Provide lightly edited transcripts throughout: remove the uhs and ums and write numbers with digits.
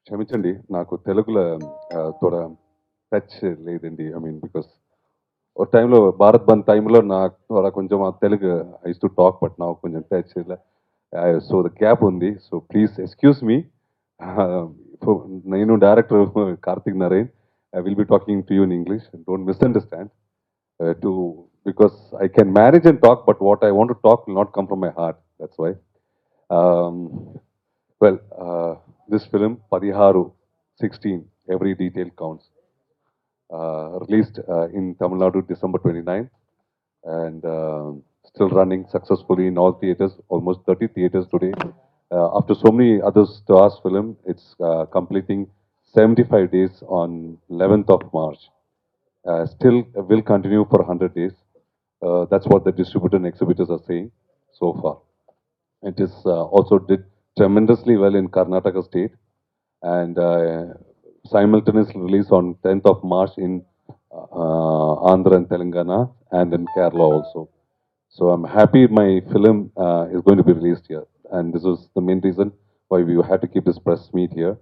క్షమించండి. నాకు తెలుగులో తోడా టచ్ లేదండి. ఐ మీన్ బికాస్ ఒక టైంలో భారత్ బంద్ టైంలో నాకు తోడా కొంచెం Telugu I used to talk but now కొంచెం టచ్ ఇలా సో ద గ్యాప్ ఉంది. So please excuse me. నేను director Karthik Naren. I will be talking to you in English. Don't misunderstand. To because I can manage and talk, but what I want to talk will not come from my heart. That's why. Um, well, this film, Padiharu 16, every detail counts, released in Tamil Nadu December 29, and still running successfully in all theaters, almost 30 theaters today. After so many other stars film, it's completing 75 days on 11th of March. Still will continue for 100 days. That's what the distributor and exhibitors are saying so far. It is also did tremendously well in Karnataka state and simultaneously released on 10th of March in Andhra and Telangana and in Kerala also. So I'm happy my film is going to be released here, and this was the main reason why we had to keep this press meet here.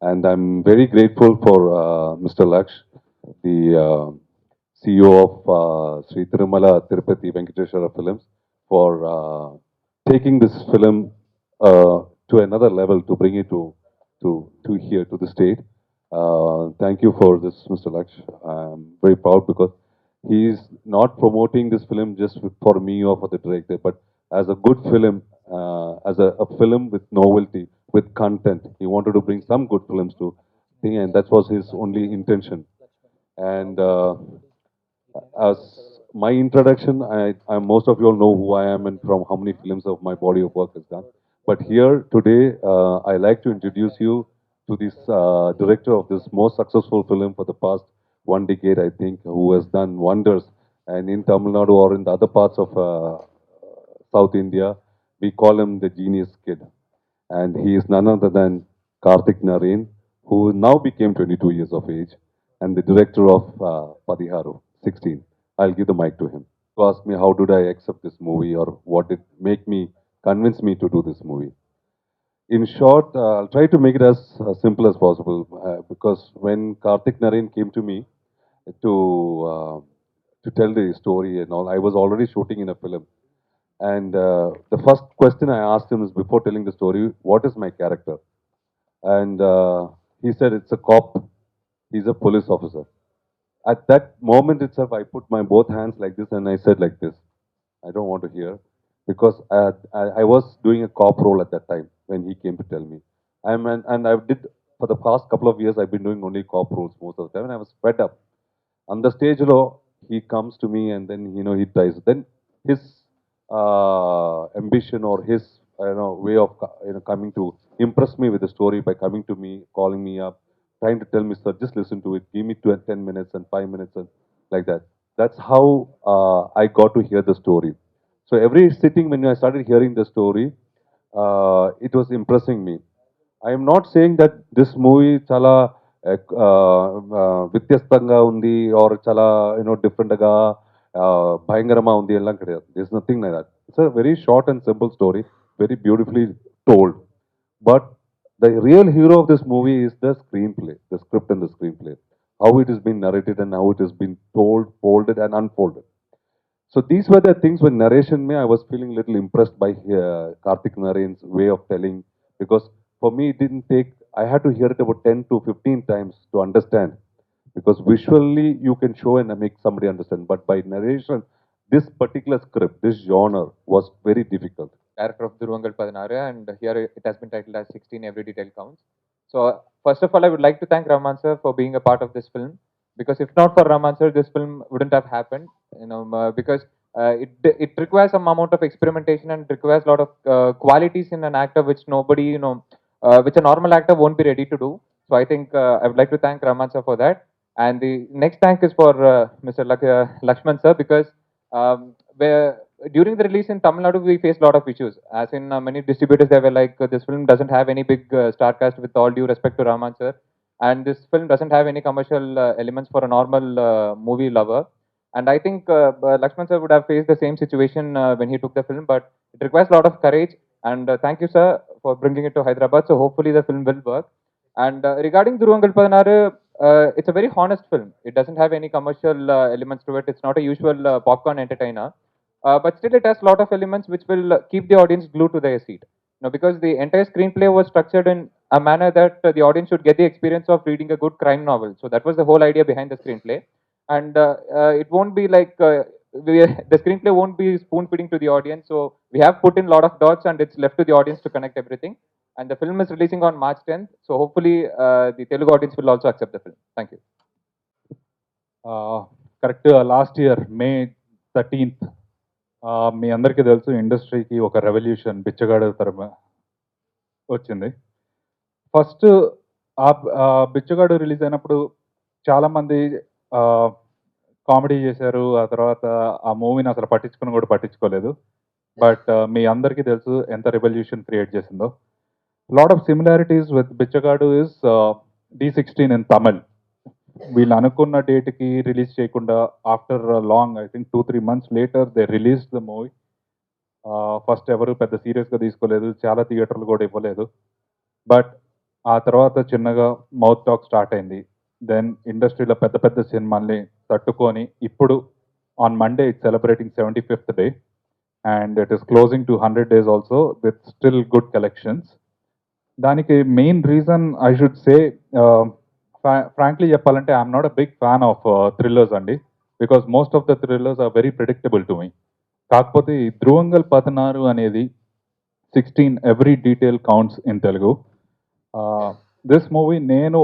And I'm very grateful for Mr. Laksh, the CEO of Sri Tirumala Tirupati Venkateshwara Films, for taking this film to another level to bring it to here to the state. Thank you for this, Mr. Laksh. I'm very proud because he is not promoting this film just for me or for the director, but as a good film, as a film with novelty, with content. He wanted to bring some good films to thing, and that was his only intention. And as my introduction, most of you all know who I am and from how many films of my body of work is done. But here today, I like to introduce you to this director of this most successful film for the past 1 decade, I think, who has done wonders. And in Tamil Nadu or in the other parts of South India, we call him the genius kid. And he is none other than Karthik Narain, who now became 22 years of age, and the director of Padiharu, 16. I'll give the mic to him. To ask me how did I accept this movie or what did make me convince me to do this movie. In short, I'll try to make it as simple as possible because when Karthik Narain came to me to uh, to tell the story and all, I was already shooting in a film. And the first question I asked him is before telling the story, what is my character? And he said, it's a cop. He's a police officer. At that moment itself, I put my both hands like this and I said like this. I don't want to hear because I was doing a cop role at that time when he came to tell me. And I did for the past couple of years. I've been doing only cop roles most of the time, and I was fed up. On the stage, he comes to me and then he tries. Then his ambition or his way of coming to impress me with the story by coming to me, calling me up, trying to tell me, sir, just listen to it. Give me 10 minutes and 5 minutes and like that. That's how I got to hear the story. So every sitting when I started hearing the story, it was impressing me. I am not saying that this movie chala వ్యత్యస్తంగా ఉంది or chala different గా భయంకరమా ఉంది ఎல்லாம் கிடையாது. There's nothing like that. It's a very short and simple story, very beautifully told. But the real hero of this movie is the screenplay, the script and the screenplay. How it has been narrated and how it has been told, folded and unfolded. So these were the things when narration me, I was feeling little impressed by Karthik Narayan's way of telling because for me it didn't take, I had to hear it about 10 to 15 times to understand because visually you can show and make somebody understand, but by narration, this particular script, this genre was very difficult. Director of Duruvangal Padinaru, and here it has been titled as 16 Every Detail Counts. So, first of all, I would like to thank Rahman sir for being a part of this film, because if not for Rahman sir, this film wouldn't have happened. Because it requires some amount of experimentation and requires a lot of qualities in an actor which nobody, which a normal actor won't be ready to do. So, I think I would like to thank Rahman sir for that. And the next thank is for Mr. Lakshman sir, because where during the release in Tamil Nadu, we faced a lot of issues. As in many distributors, they were like, this film doesn't have any big star cast, with all due respect to Rahman sir. And this film doesn't have any commercial elements for a normal movie lover. And I think Lakshman sir would have faced the same situation when he took the film, but it requires a lot of courage. And thank you, sir, for bringing it to Hyderabad. So hopefully the film will work. And regarding Dhuruvangal Padanaru, it's a very honest film. It doesn't have any commercial elements to it. It's not a usual popcorn entertainer. But still, it has a lot of elements which will keep the audience glued to their seat. Because the entire screenplay was structured in a manner that the audience should get the experience of reading a good crime novel. So that was the whole idea behind the screenplay. And it won't be like the screenplay won't be spoon feeding to the audience. So we have put in a lot of dots, and it's left to the audience to connect everything. And the film is releasing on March 10th. So hopefully the Telugu audience will also accept the film. Thank you. Correct last year May 13th మీ అందరికీ తెలుసు ఇండస్ట్రీకి ఒక revolution బిచ్చగాడు తరమ వచ్చింది. First బిచ్చగాడు release అయినప్పుడు చాలామంది comedy చేశారు. ఆ తర్వాత ఆ మూవీని అసలు పట్టించుకోలేదు. బట్ మీ అందరికీ తెలుసు ఎంత రెవల్యూషన్ క్రియేట్ చేసిందో. Lot of similarities with Bichagadu is D16 in Tamil. వీళ్ళు అనుకున్న డేట్కి రిలీజ్ చేయకుండా after long I think 2-3 months later they release the movie. First ఎవరు పెద్ద సీరియస్గా తీసుకోలేదు, చాలా థియేటర్లు కూడా ఇవ్వలేదు. బట్ ఆ తర్వాత చిన్నగా మౌత్ టాక్ స్టార్ట్ అయింది. దెన్ ఇండస్ట్రీలో పెద్ద పెద్ద సినిమాల్ని తట్టుకొని ఇప్పుడు on Monday it's celebrating 75th day and it is closing to 100 days also with still good collections. దానికి main reason I should say frankly చెప్పాలంటే I'm not a big fan of thrillers అండి, because most of the thrillers are very predictable to me. కాకపోతే ఈ ధ్రువంగల్ పదనారు అనేది 16 every detail counts in Telugu. This movie నేను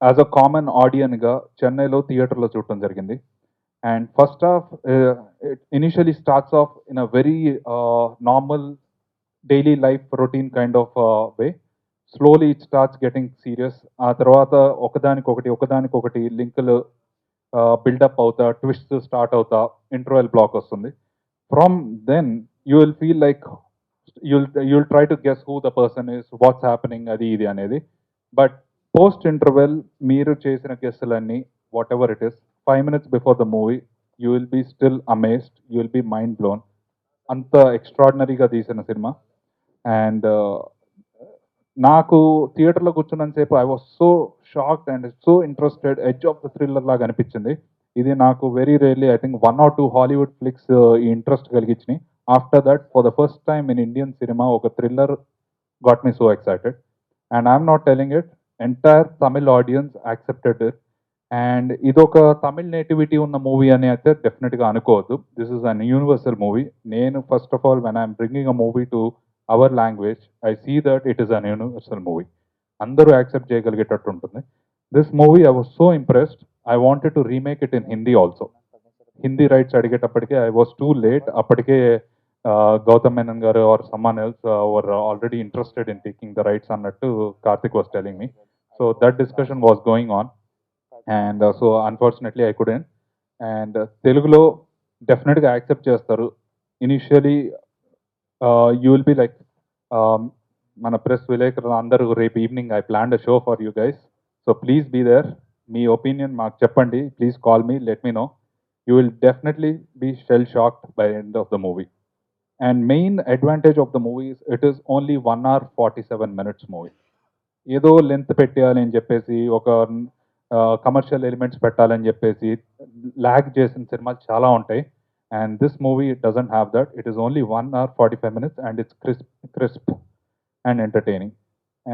as a common ఆడియన్గా చెన్నైలో థియేటర్లో చూడటం జరిగింది. And first half initially starts off in a very normal daily life routine kind of way. Slowly it starts getting serious. ఆ తర్వాత ఒకదానికొకటి లింకులు బిల్డప్ అవుతా, ట్విస్ట్ స్టార్ట్ అవుతా, ఇంటర్వెల్ బ్లాక్ వస్తుంది. From then you will feel like you'll try to guess who the person is, what's happening, అది ఇది అనేది. బట్ పోస్ట్ ఇంటర్వెల్ మీరు చేసిన గెస్సులన్నీ whatever it is 5 minutes before the movie you will be still amazed, you will be mind blown. అంత ఎక్స్ట్రాడినరీగా తీసిన సినిమా. అండ్ నాకు థియేటర్లో కూర్చున్నంతసేపు I was so shocked and so interested, edge of the thriller లాగా అనిపించింది. ఇది నాకు very rarely I think 1 or 2 Hollywood flicks ఈ ఇంట్రెస్ట్ కలిగించినాయి. After that, for the first time in Indian cinema, oka thriller got me so excited. And I'm not telling it, entire Tamil audience accepted it. And idoka Tamil nativity unna movie ani aithe definitely ga anukodu. This is an universal movie. Nenu first of all, when I'm bringing a movie to our language, I see that it is an universal movie. Andaru accept cheyagaligetattu untundi. This movie, I was so impressed. I wanted to remake it in Hindi also. Hindi rights అడిగేటప్పటికే I was too late. అప్పటికే Gautam Menon garu or someone else were already interested in taking the rights annattu Karthik was telling me. So that discussion was going on, and so unfortunately I couldn't. And Telugulo definitely accept chestaru. Initially you will be like mana press vilekarulu andaru repu evening I planned a show for you guys, so please be there. Me opinion మాకు చెప్పండి, please call me, let me know. You will definitely be shell shocked by the end of the movie. And main advantage of the movie is it is only 1 hour 47 minutes movie. ఏదో length పెట్టేయాలి అని చెప్పేసి ఒక commercial elements పెట్టాలని చెప్పేసి lag చేసిన సినిమాలు చాలా ఉంటాయి. And this movie it doesn't have that. It is only 1 hour 45 minutes and it's crisp and entertaining.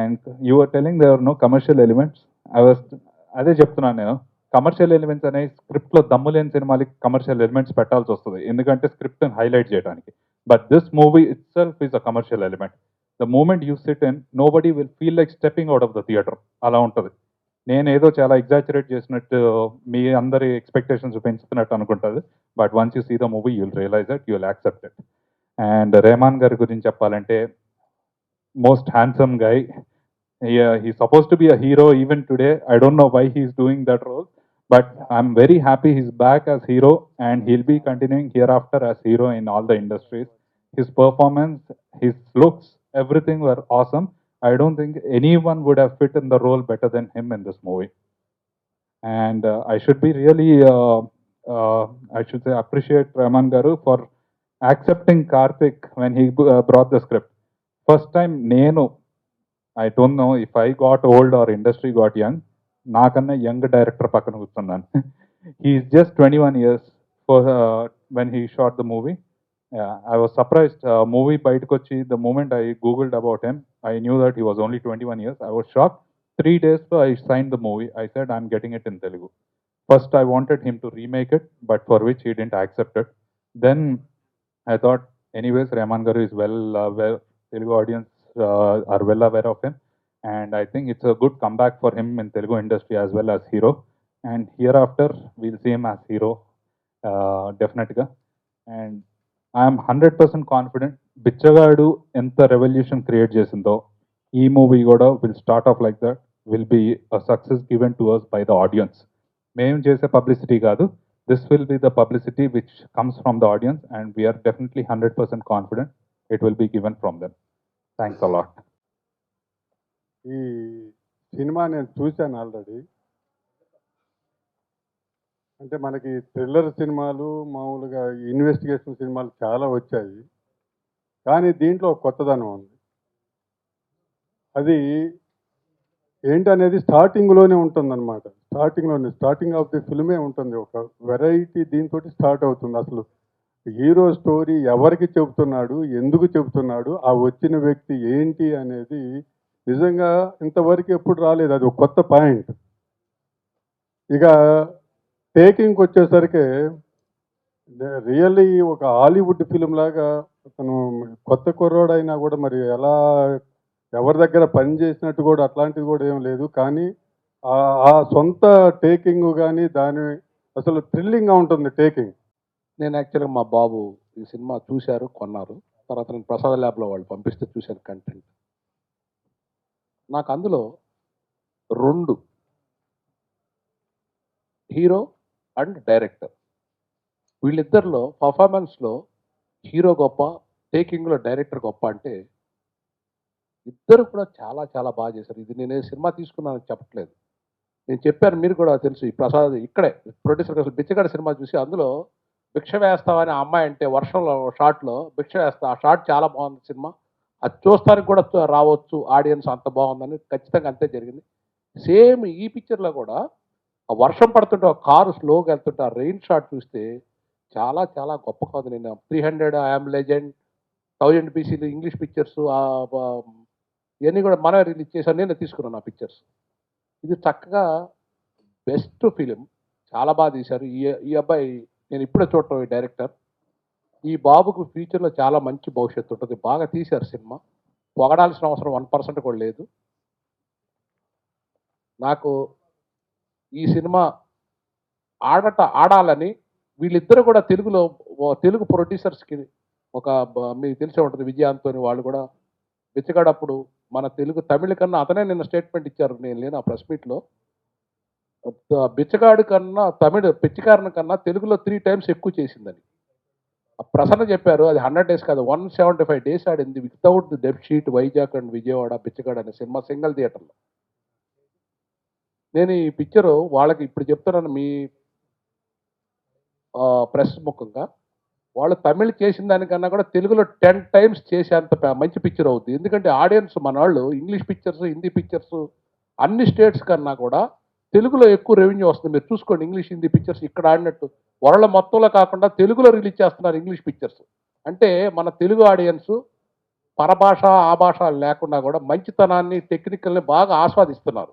And you are telling there are no commercial elements. అదే చెప్తున్నాను నేను. కమర్షియల్ ఎలిమెంట్స్ అనేవి స్క్రిప్ట్లో దమ్ము లేని సినిమాలకి కమర్షియల్ ఎలిమెంట్స్ పెట్టాల్సి వస్తుంది, ఎందుకంటే స్క్రిప్ట్ని హైలైట్ చేయడానికి. But this movie itself is a commercial element. The moment you sit in, nobody will feel like stepping out of the theater. అలా ఉంటుంది. నేను ఏదో చాలా ఎగ్జాచరేట్ చేసినట్టు మీ అందరి ఎక్స్పెక్టేషన్స్ పెంచుతున్నట్టు అనుకుంటుంది. But once you see the movie you will realize that, you will accept it. And Rahman గారి గురించి చెప్పాలంటే most handsome guy. He suppose to be a hero even today. I don't know why he's doing that role. But I'm very happy he's back as hero and he'll be continuing hereafter as hero in all the industries. His performance, his looks, everything were awesome. I don't think anyone would have fit in the role better than him in this movie. And I should be really, I should say, appreciate Rahman Garu for accepting Karthik when he brought the script. First time, Nenu, I don't know if I got old or industry got young, నాకన్నా young director పక్కన కూర్చున్నాను. He's just 21 years for when he shot the movie. I was surprised. Movie బయటకు వచ్చి the moment I googled about him, I knew that he was only 21 years. I was shocked. 3 days I signed the movie. I said I'm getting it in Telugu. First I wanted him to remake it, but for which he didn't accept it. Then I thought, anyways, Rahman Garu is well, Telugu audience are well aware of him, and I think it's a good comeback for him in Telugu industry as well as hero. And hereafter we'll see him as hero, definitely. And I am 100% confident బిచ్చగాడు ఎంత revolution create చేసిందో ఈ movie కూడా will start off like that, will be a success given to us by the audience. మేము చేసే publicity కాదు, this will be the publicity which comes from the audience, and we're definitely 100% confident it will be given from them. Thanks a lot. ఈ సినిమా నేను చూశాను already. అంటే మనకి thriller సినిమాలు, మామూలుగా ఇన్వెస్టిగేషన్ సినిమాలు చాలా వచ్చాయి, కానీ దీంట్లో ఒక కొత్తదనం ఉంది. అది ఏంటనేది స్టార్టింగ్లోనే ఉంటుందన్నమాట. స్టార్టింగ్ ఆఫ్ ది ఫిల్మే ఉంటుంది. ఒక వెరైటీ దీంతో స్టార్ట్ అవుతుంది. అసలు హీరో స్టోరీ ఎవరికి చెబుతున్నాడు, ఎందుకు చెబుతున్నాడు, ఆ వచ్చిన వ్యక్తి ఏంటి అనేది నిజంగా ఇంతవరకు ఎప్పుడు రాలేదు. అది ఒక కొత్త పాయింట్. ఇక టేకింగ్కి వచ్చేసరికి రియల్లీ ఒక హాలీవుడ్ ఫిలిం లాగా, అతను కొత్త కుర్రోడైనా కూడా మరి ఎలా ఎవరి దగ్గర పని చేసినట్టు కూడా అట్లాంటిది కూడా ఏం లేదు. కానీ ఆ సొంత టేకింగ్ కానీ దాని అసలు థ్రిల్లింగ్గా ఉంటుంది టేకింగ్. నేను యాక్చువల్గా మా బాబు ఈ సినిమా చూశారు, కొన్నారు. తర్వాత నేను ప్రసాద్ ల్యాబ్లో వాళ్ళు పంపిస్తే చూశాను కంటెంట్. నాకు అందులో 2 హీరో అండ్ డైరెక్టర్, వీళ్ళిద్దరిలో పర్ఫార్మెన్స్లో హీరో గొప్ప, టేకింగ్లో డైరెక్టర్ గొప్ప అంటే ఇద్దరు కూడా చాలా చాలా బాగా చేశారు. ఇది నేను సినిమా తీసుకున్నానని చెప్పట్లేదు, నేను చెప్పాను, మీరు కూడా తెలుసు. ఈ ప్రసాద్ ఇక్కడే ప్రొడ్యూసర్ అసలు బిచ్చగాడి సినిమా చూసి అందులో భిక్ష వేస్తామని ఆ అమ్మాయి అంటే వర్షంలో షాట్లో భిక్ష వేస్తా, ఆ షాట్ చాలా బాగుంది సినిమా. అది చూస్తానికి కూడా రావచ్చు ఆడియన్స్, అంత బాగుందని. ఖచ్చితంగా అంతే జరిగింది. సేమ్ ఈ పిక్చర్లో కూడా ఆ వర్షం పడుతుంటే ఒక కారు స్లోగా వెళ్తుంటే ఆ రెయిన్ షాట్ చూస్తే చాలా చాలా గొప్ప కాదు. నేను 300 ఐఎమ్ లెజెండ్, 1000 పీసీలు ఇంగ్లీష్ పిక్చర్స్ ఇవన్నీ కూడా మనమే రిలీజ్ చేశాను, నేను తీసుకున్నాను ఆ పిక్చర్స్. ఇది చక్కగా బెస్ట్ ఫిలిం, చాలా బాగా తీశారు. ఈ అబ్బాయి నేను ఇప్పుడే చూడటం, ఈ డైరెక్టర్. ఈ బాబుకు ఫ్యూచర్లో చాలా మంచి భవిష్యత్తు ఉంటుంది. బాగా తీశారు సినిమా, పొగడాల్సిన అవసరం 1% కూడా లేదు. నాకు ఈ సినిమా ఆడాలని వీళ్ళిద్దరూ కూడా తెలుగు ప్రొడ్యూసర్స్కి మీకు తెలిసే ఉంటుంది, విజయాంతోని వాళ్ళు కూడా బిచ్చగాడప్పుడు మన తమిళ కన్నా అతనే నిన్న స్టేట్మెంట్ ఇచ్చారు, నేను లేను ఆ ప్రెస్ మీట్లో. బిచ్చగాడు కన్నా పిచ్చికారణ కన్నా తెలుగులో 3 times ఎక్కువ చేసిందని ప్రసన్న చెప్పారు. అది 100 days కాదు, 175 days ఆడింది without the debt sheet. Vizag and Vijayawada Bichagadu అనే సినిమా సింగిల్ థియేటర్లో. నేను ఈ పిక్చరు వాళ్ళకి ఇప్పుడు చెప్తున్నాను మీ ప్రెస్ ముఖంగా, వాళ్ళు తమిళ్ చేసిన దానికన్నా కూడా తెలుగులో 10 times చేసేంత మంచి పిక్చర్ అవుతుంది. ఎందుకంటే ఆడియన్స్ మన వాళ్ళు ఇంగ్లీష్ పిక్చర్స్, హిందీ పిక్చర్స్ అన్ని స్టేట్స్ కన్నా కూడా తెలుగులో ఎక్కువ రెవెన్యూ వస్తుంది. మీరు చూసుకోండి, ఇంగ్లీష్ హిందీ పిక్చర్స్ ఇక్కడ ఆడినట్టు వరల్డ్ మొత్తంలో కాకుండా తెలుగులో రిలీజ్ చేస్తున్నారు ఇంగ్లీష్ పిక్చర్స్. అంటే మన తెలుగు ఆడియన్స్ పరభాష ఆ భాష లేకుండా కూడా మంచితనాన్ని, టెక్నికల్ని బాగా ఆస్వాదిస్తున్నారు.